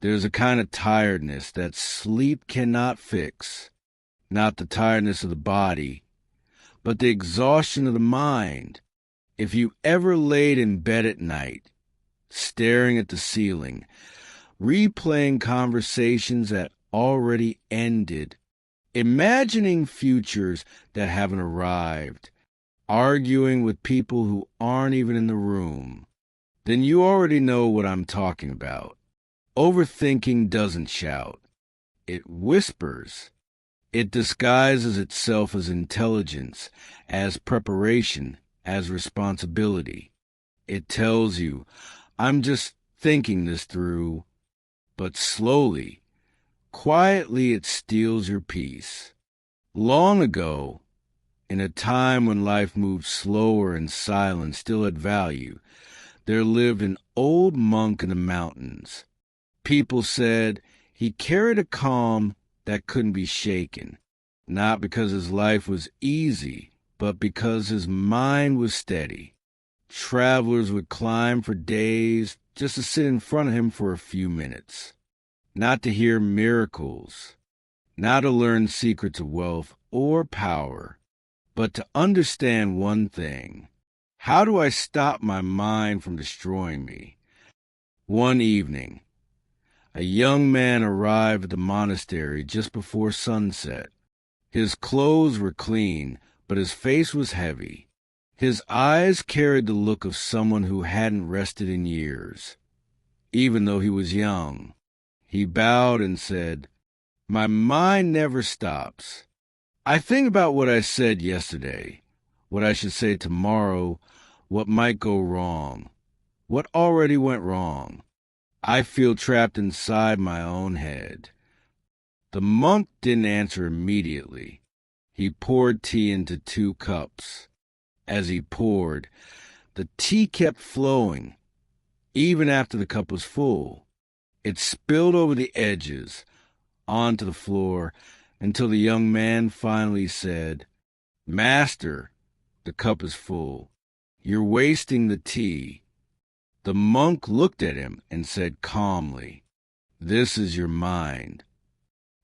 There's a kind of tiredness that sleep cannot fix, not the tiredness of the body, but the exhaustion of the mind. If you ever laid in bed at night, staring at the ceiling, replaying conversations that already ended, imagining futures that haven't arrived, arguing with people who aren't even in the room, then you already know what I'm talking about. Overthinking doesn't shout. It whispers. It disguises itself as intelligence, as preparation, as responsibility. It tells you, I'm just thinking this through, but slowly, quietly it steals your peace. Long ago, in a time when life moved slower and silence still had value, there lived an old monk in the mountains. People said he carried a calm that couldn't be shaken, not because his life was easy, but because his mind was steady. Travelers would climb for days just to sit in front of him for a few minutes, not to hear miracles, not to learn secrets of wealth or power, but to understand one thing. How do I stop my mind from destroying me? One evening, a young man arrived at the monastery just before sunset. His clothes were clean, but his face was heavy. His eyes carried the look of someone who hadn't rested in years, even though he was young. He bowed and said, "My mind never stops. I think about what I said yesterday, what I should say tomorrow, what might go wrong, what already went wrong. I feel trapped inside my own head." The monk didn't answer immediately. He poured tea into 2 cups. As he poured, the tea kept flowing, even after the cup was full. It spilled over the edges, onto the floor, until the young man finally said, "Master, the cup is full. You're wasting the tea." The monk looked at him and said calmly, "This is your mind."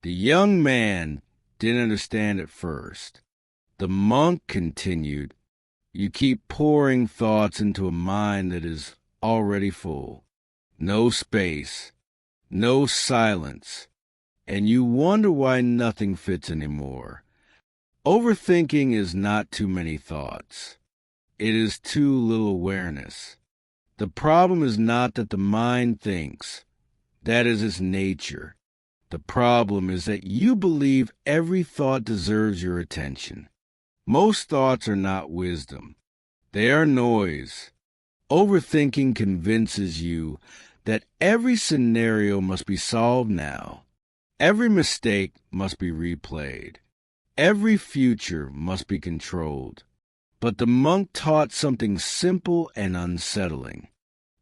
The young man didn't understand at first. The monk continued, "You keep pouring thoughts into a mind that is already full. No space, no silence, and you wonder why nothing fits anymore. Overthinking is not too many thoughts. It is too little awareness. The problem is not that the mind thinks. That is its nature. The problem is that you believe every thought deserves your attention. Most thoughts are not wisdom. They are noise. Overthinking convinces you that every scenario must be solved now. Every mistake must be replayed. Every future must be controlled. But the monk taught something simple and unsettling.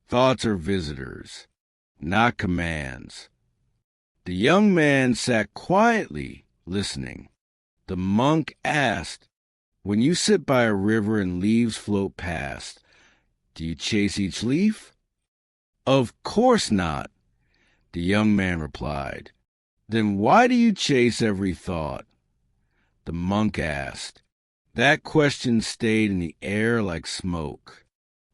Thoughts are visitors, not commands. The young man sat quietly, listening. The monk asked, "When you sit by a river and leaves float past, do you chase each leaf?" "Of course not," the young man replied. "Then why do you chase every thought?" The monk asked. That question stayed in the air like smoke.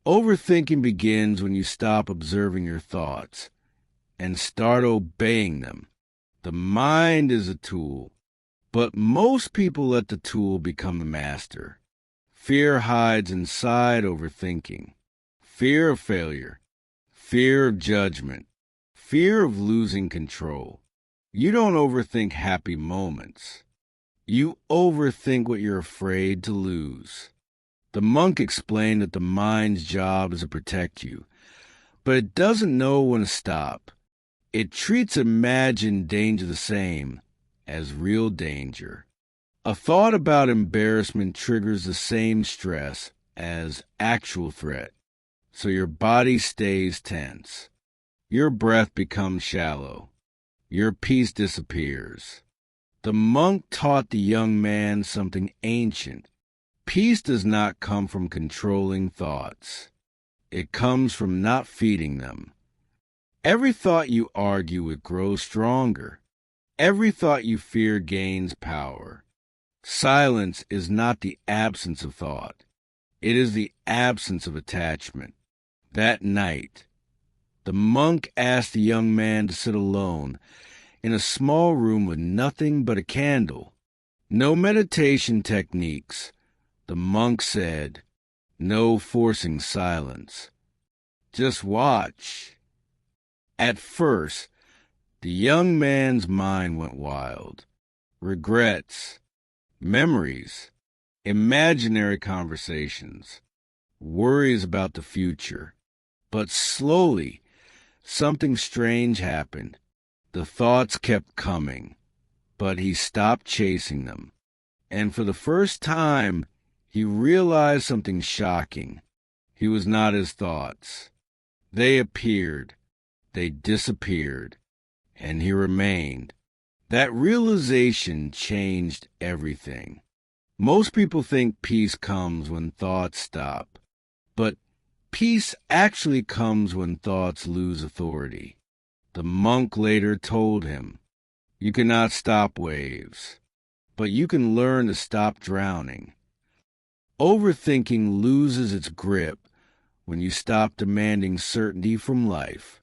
Overthinking begins when you stop observing your thoughts and start obeying them. The mind is a tool, but most people let the tool become the master. Fear hides inside overthinking. Fear of failure, fear of judgment, fear of losing control. You don't overthink happy moments. You overthink what you're afraid to lose. The monk explained that the mind's job is to protect you, but it doesn't know when to stop. It treats imagined danger the same as real danger. A thought about embarrassment triggers the same stress as actual threat, so your body stays tense. Your breath becomes shallow. Your peace disappears. The monk taught the young man something ancient. Peace does not come from controlling thoughts. It comes from not feeding them. Every thought you argue with grows stronger. Every thought you fear gains power. Silence is not the absence of thought. It is the absence of attachment. That night, the monk asked the young man to sit alone in a small room with nothing but a candle. No meditation techniques. The monk said, no forcing silence. Just watch. At first, the young man's mind went wild. Regrets, memories, imaginary conversations, worries about the future. But slowly, something strange happened. The thoughts kept coming, but he stopped chasing them. And for the first time, he realized something shocking. He was not his thoughts. They appeared, they disappeared, and he remained. That realization changed everything. Most people think peace comes when thoughts stop, but peace actually comes when thoughts lose authority. The monk later told him, you cannot stop waves, but you can learn to stop drowning. Overthinking loses its grip when you stop demanding certainty from life.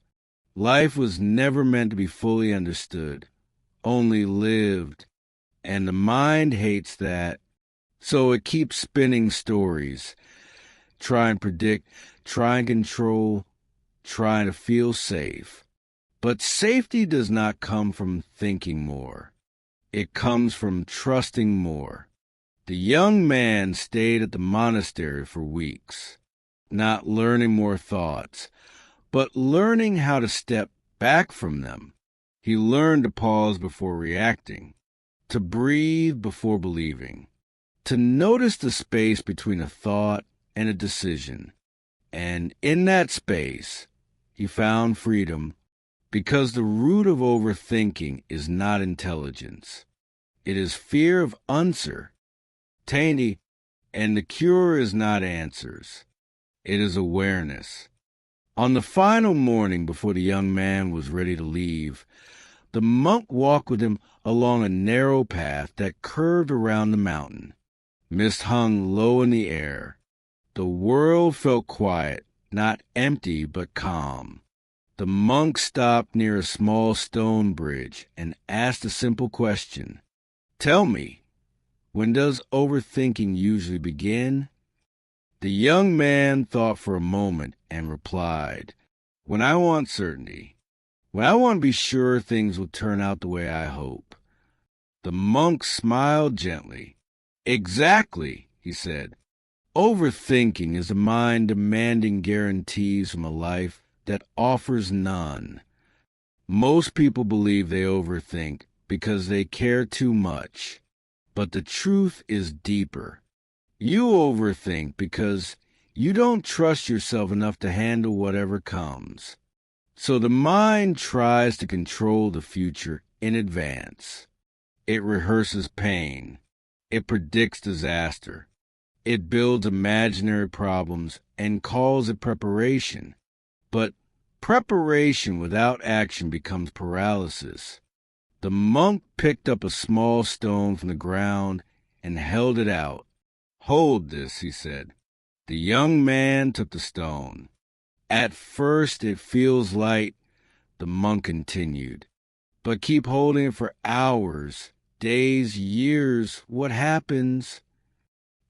Life was never meant to be fully understood, only lived, and the mind hates that, so it keeps spinning stories, trying to predict, trying to control, trying to feel safe. But safety does not come from thinking more. It comes from trusting more. The young man stayed at the monastery for weeks, not learning more thoughts, but learning how to step back from them. He learned to pause before reacting, to breathe before believing, to notice the space between a thought and a decision. And in that space, he found freedom, because the root of overthinking is not intelligence. It is fear of uncertainty, and the cure is not answers. It is awareness. On the final morning before the young man was ready to leave, the monk walked with him along a narrow path that curved around the mountain. Mist hung low in the air. The world felt quiet, not empty but calm. The monk stopped near a small stone bridge and asked a simple question. Tell me, when does overthinking usually begin? The young man thought for a moment and replied, when I want certainty, when I want to be sure things will turn out the way I hope. The monk smiled gently. Exactly, he said. Overthinking is the mind demanding guarantees from a life that offers none. Most people believe they overthink because they care too much, but the truth is deeper. You overthink because you don't trust yourself enough to handle whatever comes. So the mind tries to control the future in advance. It rehearses pain. It predicts disaster. It builds imaginary problems and calls it preparation. But preparation without action becomes paralysis. The monk picked up a small stone from the ground and held it out. Hold this, he said. The young man took the stone. At first it feels light, the monk continued. But keep holding it for hours, days, years. What happens?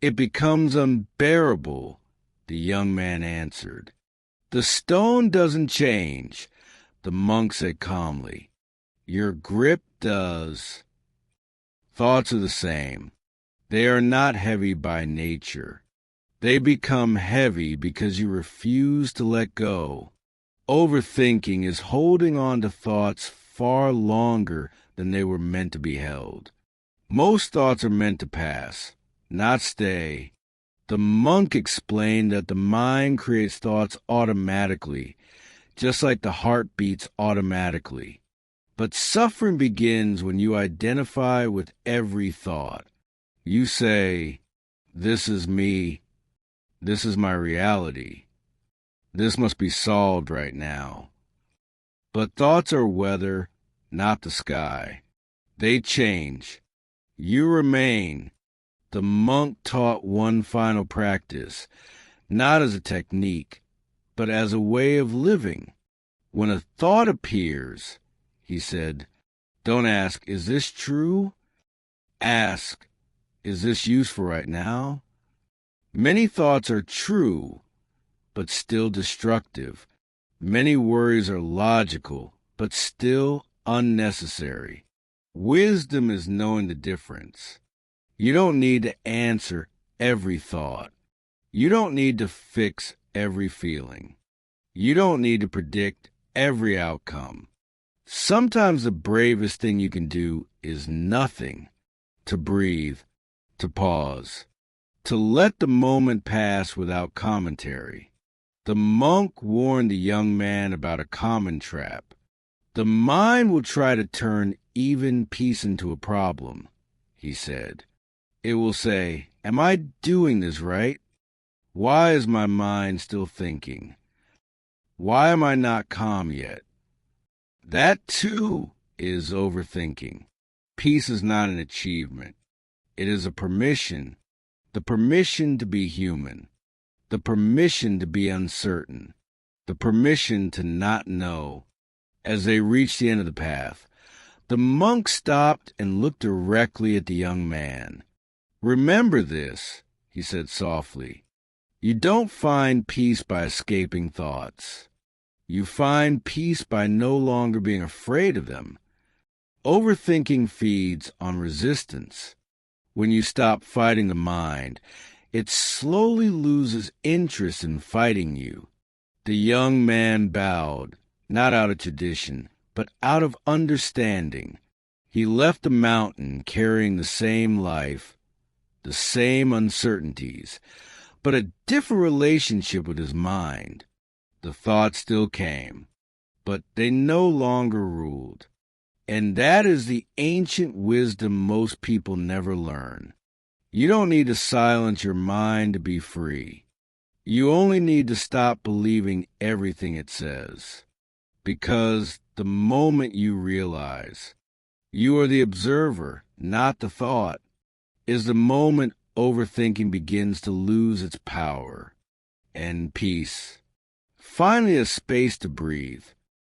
It becomes unbearable, the young man answered. The stone doesn't change, the monk said calmly. Your grip does. Thoughts are the same. They are not heavy by nature. They become heavy because you refuse to let go. Overthinking is holding on to thoughts far longer than they were meant to be held. Most thoughts are meant to pass, not stay. The monk explained that the mind creates thoughts automatically, just like the heart beats automatically. But suffering begins when you identify with every thought. You say, this is me. This is my reality. This must be solved right now. But thoughts are weather, not the sky. They change. You remain. The monk taught one final practice, not as a technique, but as a way of living. When a thought appears, he said, don't ask, is this true? Ask, is this useful right now? Many thoughts are true, but still destructive. Many worries are logical, but still unnecessary. Wisdom is knowing the difference. You don't need to answer every thought. You don't need to fix every feeling. You don't need to predict every outcome. Sometimes the bravest thing you can do is nothing. To breathe, to pause, to let the moment pass without commentary. The monk warned the young man about a common trap. The mind will try to turn even peace into a problem, he said. It will say, am I doing this right? Why is my mind still thinking? Why am I not calm yet? That, too, is overthinking. Peace is not an achievement. It is a permission. The permission to be human. The permission to be uncertain. The permission to not know. As they reached the end of the path, the monk stopped and looked directly at the young man. Remember this, he said softly. You don't find peace by escaping thoughts. You find peace by no longer being afraid of them. Overthinking feeds on resistance. When you stop fighting the mind, it slowly loses interest in fighting you. The young man bowed, not out of tradition, but out of understanding. He left the mountain carrying the same life, the same uncertainties, but a different relationship with his mind. The thoughts still came, but they no longer ruled. And that is the ancient wisdom most people never learn. You don't need to silence your mind to be free. You only need to stop believing everything it says. Because the moment you realize you are the observer, not the thought, is the moment overthinking begins to lose its power and peace. Finally, a space to breathe.